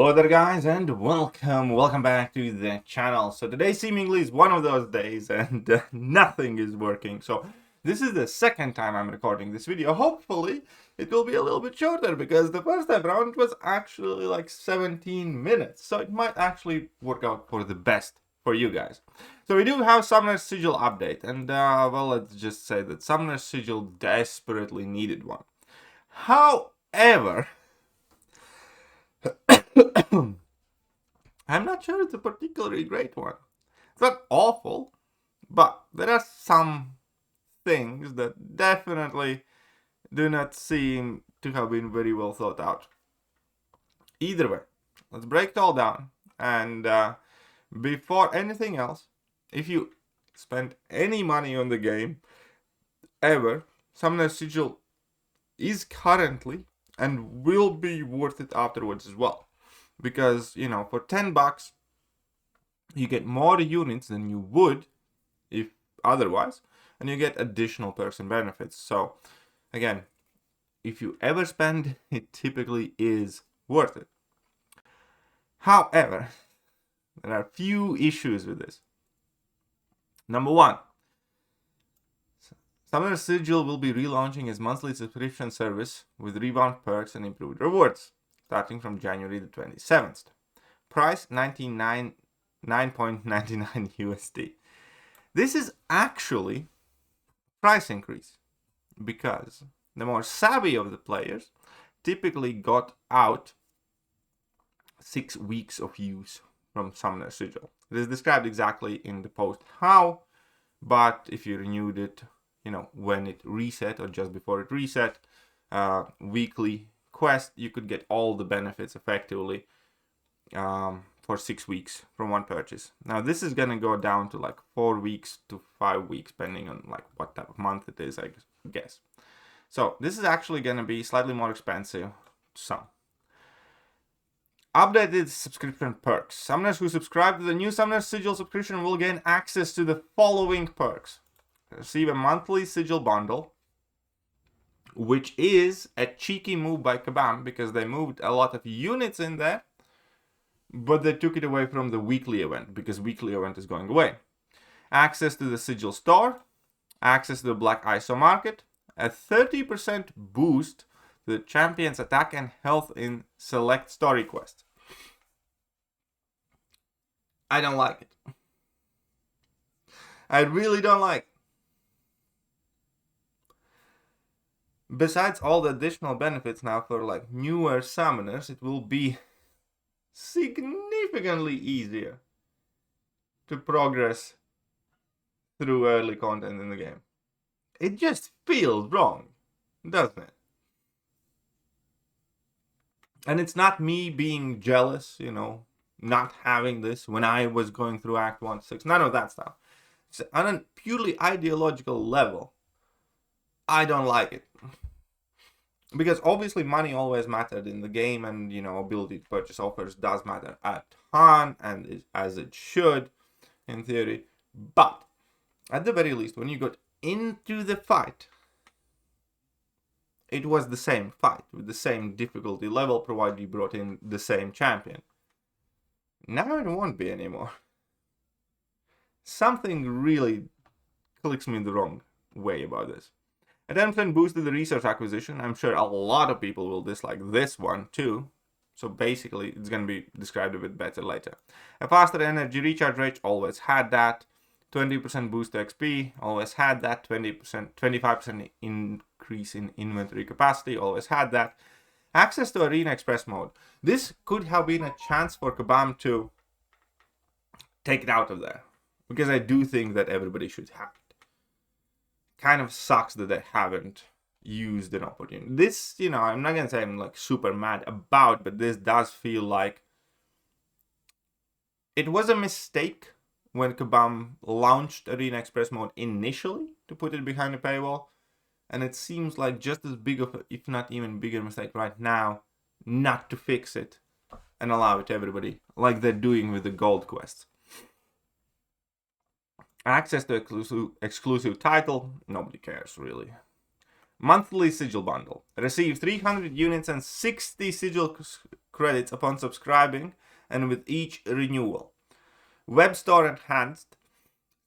Hello there guys and welcome back to the channel. So today seemingly is one of those days and nothing is working. So this is the second time I'm recording this video. Hopefully it will be a little bit shorter because the first time around was actually like 17 minutes. So it might actually work out for the best for you guys. So we do have Summoner's Sigil update and well, let's just say that Summoner's Sigil desperately needed one. However, I'm not sure it's a particularly great one. It's not awful, but there are some things that definitely do not seem to have been very well thought out. Either way, let's break it all down. And before anything else, if you spend any money on the game ever, Summoner's Sigil is currently and will be worth it afterwards as well. Because, you know, for 10 bucks, you get more units than you would if otherwise, and you get additional perks and benefits. So, again, if you ever spend, it typically is worth it. However, there are a few issues with this. Number one, Summoner's Sigil will be relaunching its monthly subscription service with revamped perks and improved rewards, starting from January the 27th. Price $9.99 USD. This is actually a price increase because the more savvy of the players typically got out 6 weeks of use from Summoner's Sigil. It is described exactly in the post how, but if you renewed it, you know, when it reset or just before it reset, weekly quest, you could get all the benefits effectively for 6 weeks from one purchase. Now this is gonna go down to like 4 weeks to 5 weeks, depending on like what type of month it is, I guess. So this is actually gonna be slightly more expensive to some. Updated subscription perks. Summoners who subscribe to the new Summoner's Sigil subscription will gain access to the following perks. Receive a monthly Sigil bundle, which is a cheeky move by Kabam because they moved a lot of units in there, but they took it away from the weekly event because weekly event is going away. Access to the Sigil store, access to the Black ISO market, a 30% boost to the champion's attack and health in select story quests. I don't like it. I really don't like it. Besides all the additional benefits now for like newer summoners, it will be significantly easier to progress through early content in the game. It just feels wrong, doesn't it? And it's not me being jealous, you know, not having this when I was going through Act 1-6. None of that stuff. It's on a purely ideological level. I don't like it. Because obviously money always mattered in the game, and, you know, ability to purchase offers does matter a ton, and as it should, in theory. But, at the very least, when you got into the fight, it was the same fight, with the same difficulty level, provided you brought in the same champion. Now it won't be anymore. Something really clicks me in the wrong way about this. A 10% boost to the resource acquisition. I'm sure a lot of people will dislike this one too. So basically, it's going to be described a bit better later. A faster energy recharge rate, always had that. 20% boost to XP, always had that. 25% increase in inventory capacity, always had that. Access to Arena Express mode. This could have been a chance for Kabam to take it out of there, because I do think that everybody should have it. Kind of sucks that they haven't used an opportunity. This, you know, I'm not gonna say I'm like super mad about, but this does feel like it was a mistake when Kabam launched Arena Express mode initially to put it behind a paywall, and it seems like just as big of a, if not even bigger mistake right now not to fix it and allow it to everybody like they're doing with the gold quests. Access to exclusive title, nobody cares really. Monthly Sigil bundle. Receive 300 units and 60 Sigil credits upon subscribing and with each renewal. Web store enhanced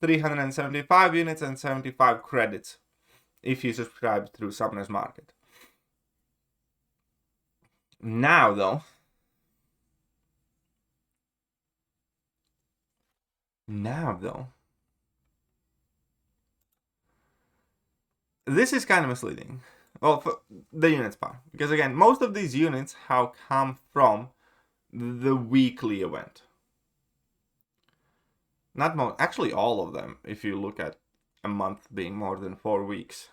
375 units and 75 credits if you subscribe through Summoner's Market. Now though, this is kind of misleading. Well, for the units part. Because again, most of these units have come from the weekly event. Not most, actually all of them, if you look at a month being more than 4 weeks.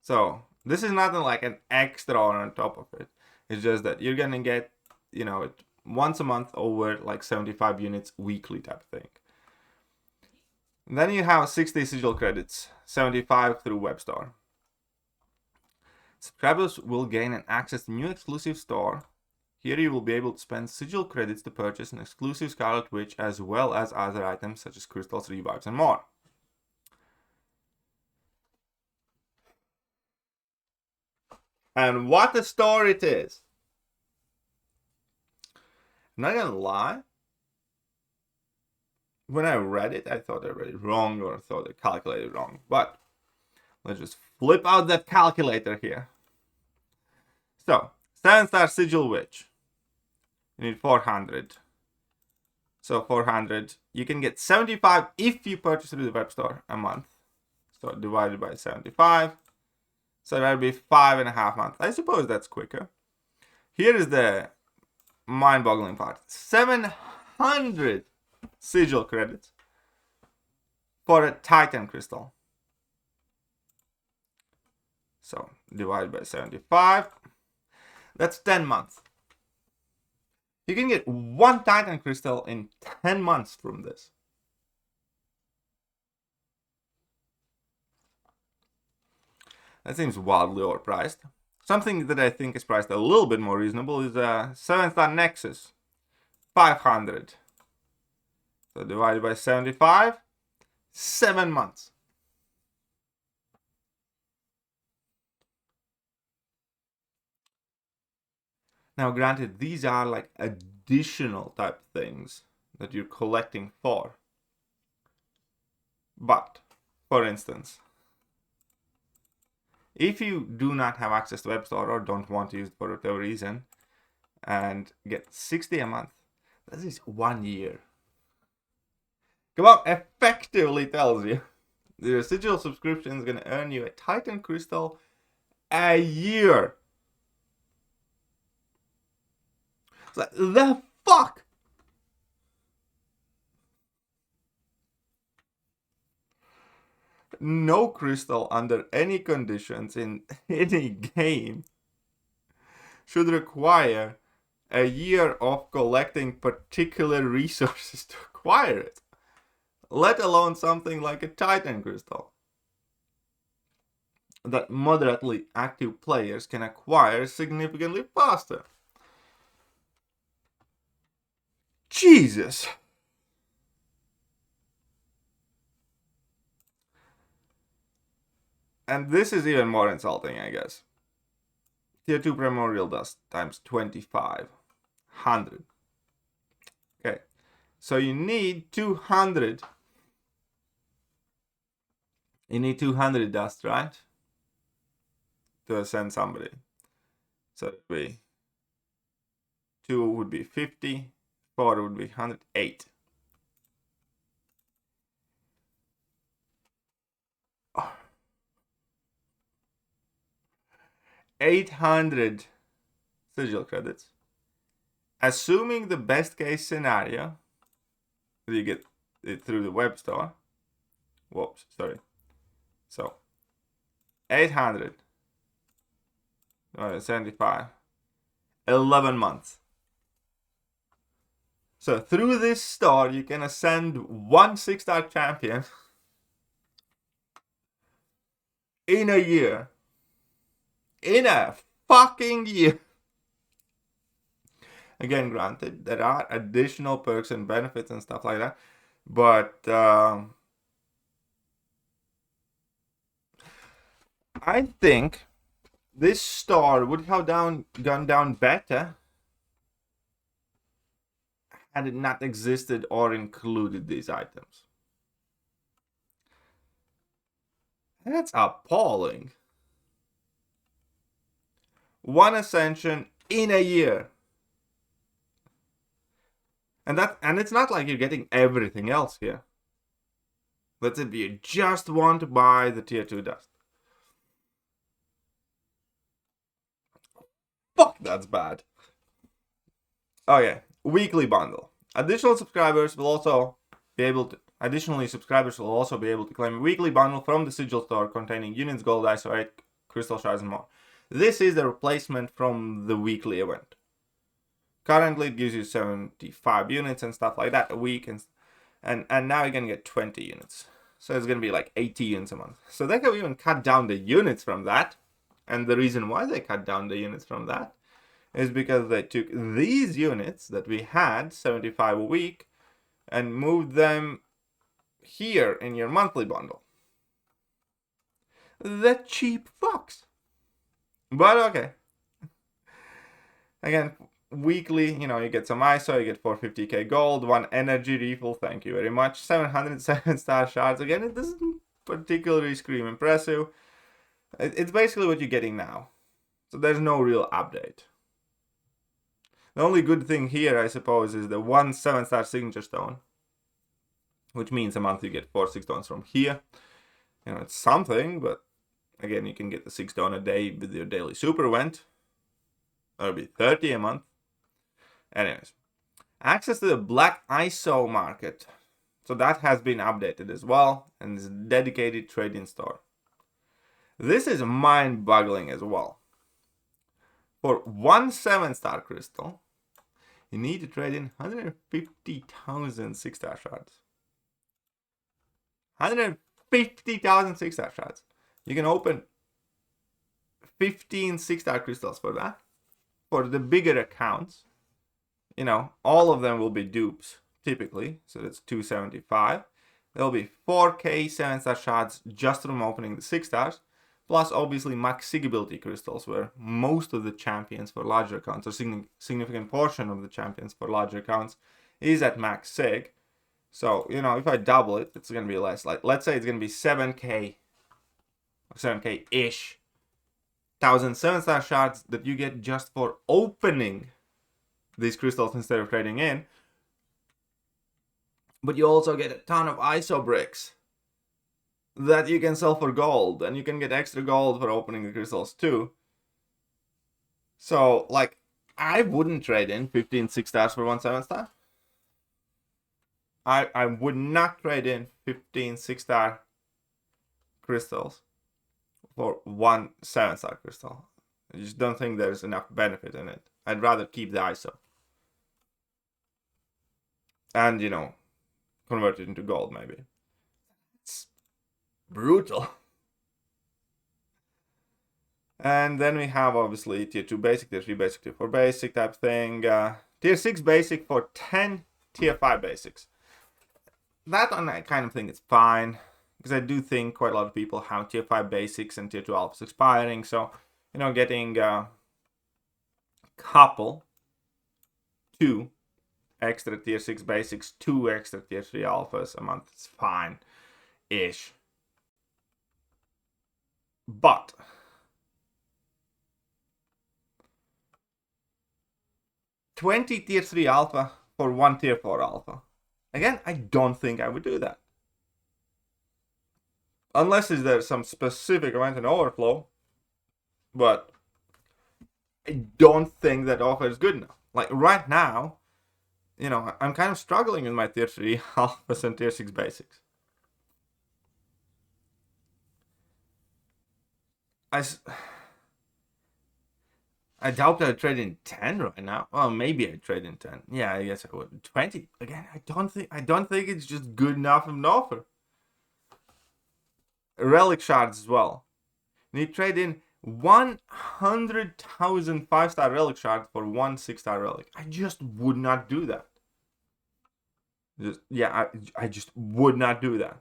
So, this is nothing like an extra on top of it. It's just that you're gonna get, you know, it once a month over like 75 units weekly type thing. And then you have 60 Sigil credits, 75 through Web Store. Subscribers will gain an access to new exclusive store. Here you will be able to spend Sigil credits to purchase an exclusive Scarlet Witch as well as other items such as crystals, revives, and more. And what a store it is! I'm not gonna lie. When I read it, I thought I read it wrong or thought I calculated wrong. But let's just flip out that calculator here. So, 7-star Sigil Witch. You need 400. So 400. You can get 75 if you purchase through the web store a month. So divided by 75. So that would be 5.5 months. I suppose that's quicker. Here is the mind-boggling part. 700 Sigil credits for a Titan crystal. So divided by 75. That's 10 months. You can get 1 Titan crystal in 10 months from this. That seems wildly overpriced. Something that I think is priced a little bit more reasonable is a 7-star Nexus. 500. So divided by 75. 7 months. Now granted, these are like additional type things that you're collecting for. But, for instance, if you do not have access to Web Store or don't want to use it for whatever reason, and get 60 a month, that is 1 year. Come on, effectively tells you the residual subscription is going to earn you a Titan crystal a year. It's like, the fuck? No crystal under any conditions in any game should require a year of collecting particular resources to acquire it, let alone something like a Titan crystal that moderately active players can acquire significantly faster. Jesus! And this is even more insulting, I guess. Tier 2 Primordial Dust times 2500. Okay, so you need 200. You need 200 dust, right? To ascend somebody. So it would be 2 would be 50. 4 would be 108. Oh. 800 Sigil credits. Assuming the best case scenario, that you get it through the web store. Whoops, sorry. So, 800. 75. 11 months. So through this store, you can ascend 1 6-star champion in a year. In a fucking year. Again, granted, there are additional perks and benefits and stuff like that. But I think this store would have gone down better had it not existed or included these items. That's appalling. One Ascension in a year. And it's not like you're getting everything else here. Let's say if you just want to buy the tier 2 dust. Fuck, that's bad. Oh yeah, weekly bundle. Additionally, subscribers will also be able to claim a weekly bundle from the Sigil store containing units, gold, ISO 8, crystal shards, and more. This is the replacement from the weekly event. Currently, it gives you 75 units and stuff like that a week, and now you're gonna get 20 units. So it's gonna be like 80 units a month. So they have even cut down the units from that. And the reason why they cut down the units from that is because they took these units that we had, 75 a week, and moved them here in your monthly bundle. The cheap fucks. But okay. Again, weekly, you get some ISO, you get 450k gold, 1 energy refill, thank you very much, 707 star shards. Again, it doesn't particularly scream impressive. It's basically what you're getting now. So there's no real update. The only good thing here, I suppose, is the 1 7-star signature stone, which means a month you get 4 6 stones from here. It's something, but again, you can get the 6 stone a day with your daily super event. That'll be 30 a month. Anyways, access to the Black ISO market. So that has been updated as well, and is a dedicated trading store. This is mind-boggling as well. For 1 7-star crystal, you need to trade in 150,000 6-star shards. 150,000 6-star shards. You can open 15 6-star crystals for that. For the bigger accounts, all of them will be dupes, typically. So that's 275. There'll be 4k 7-star shards just from opening the 6 stars. Plus, obviously, max sig ability crystals, where most of the champions for larger accounts, or significant portion of the champions for larger accounts, is at max sig. So, if I double it, it's going to be less. Like, let's say it's going to be 7k, or 7k-ish, 1,000 7-star shards that you get just for opening these crystals instead of trading in. But you also get a ton of ISO bricks that you can sell for gold, and you can get extra gold for opening the crystals too. So, I wouldn't trade in 15 6 stars for 1 7-star. I would not trade in 15 6-star crystals for 1 7-star crystal. I just don't think there's enough benefit in it. I'd rather keep the ISO. And, convert it into gold maybe. It's brutal. And then we have obviously tier 2 basic, tier 3 basic, tier 4 basic type thing. Tier 6 basic for 10 tier 5 basics. That one I kind of think is fine, because I do think quite a lot of people have tier 5 basics and tier 2 alphas expiring. So, getting a couple, 2 extra tier 6 basics, 2 extra tier 3 alphas a month is fine-ish. But 20 tier 3 alpha for 1 tier 4 alpha. Again, I don't think I would do that. Unless there's some specific event in overflow. But I don't think that offer is good enough. Like right now, I'm kind of struggling with my tier 3 alphas and tier 6 basics. I doubt I'd trade in 10 right now. Well, maybe I'd trade in 10. Yeah, I guess I would. 20 again. I don't think it's just good enough of an offer. Relic shards as well. You need to trade in 100,000 5-star relic shards for 1 6-star relic. I just would not do that. I just would not do that.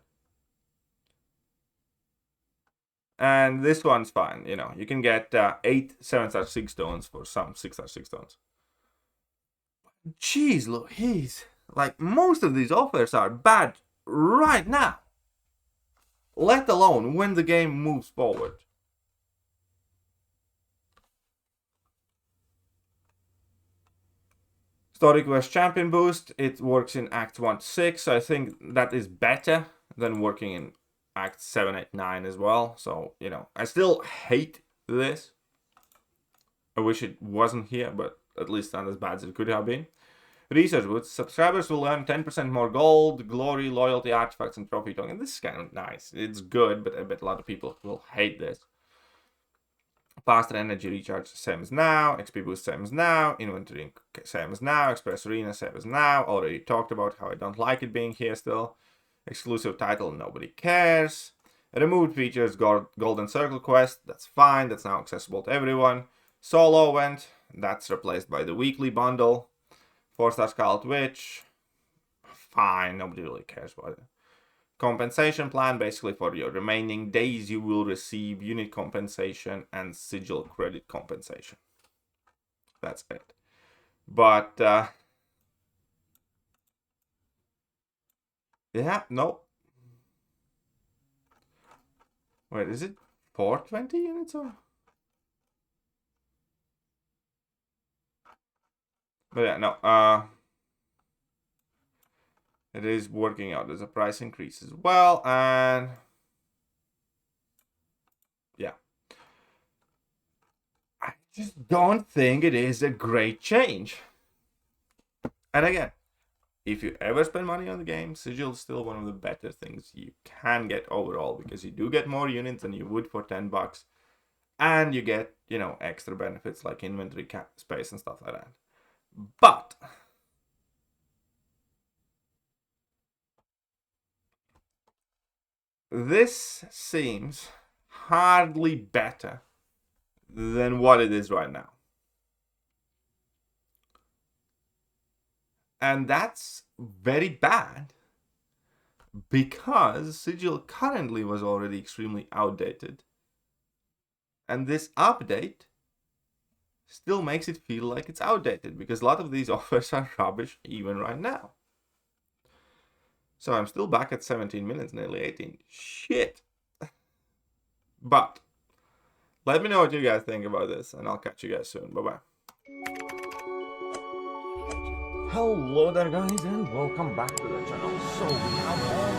And this one's fine, you can get 8 7-star 6 stones for some 6-star 6 stones. Jeez Louise. Like, most of these offers are bad right now. Let alone when the game moves forward. Story Quest Champion Boost. It works in Act 1 to 6. So I think that is better than working in Act 7, 8, 9 as well. So, you know, I still hate this. I wish it wasn't here, but at least not as bad as it could have been. Research Boots. Subscribers will earn 10% more gold, glory, loyalty, artifacts, and trophy tokens. This is kind of nice. It's good, but I bet a lot of people will hate this. Faster energy recharge, same as now. XP boost, same as now. Inventory, same as now. Express Arena, same as now. Already talked about how I don't like it being here still. Exclusive title, nobody cares. Removed features, Golden Circle quest. That's fine. That's now accessible to everyone. Solo event. That's replaced by the weekly bundle. 4-star Scarlet Witch. Fine. Nobody really cares about it. Compensation plan, basically for your remaining days you will receive unit compensation and Sigil credit compensation. That's it. But yeah, no. Wait, is it 420 units or? But yeah, no. It is working out. There's a price increase as well, and yeah. I just don't think it is a great change. And again, if you ever spend money on the game, Sigil is still one of the better things you can get overall, because you do get more units than you would for $10, and you get, you know, extra benefits like inventory space and stuff like that. But this seems hardly better than what it is right now. And that's very bad, because Sigil currently was already extremely outdated. And this update still makes it feel like it's outdated, because a lot of these offers are rubbish even right now. So I'm still back at 17 minutes, nearly 18. Shit. But let me know what you guys think about this, and I'll catch you guys soon. Bye-bye. Hello there guys, and welcome back to the channel. So we have all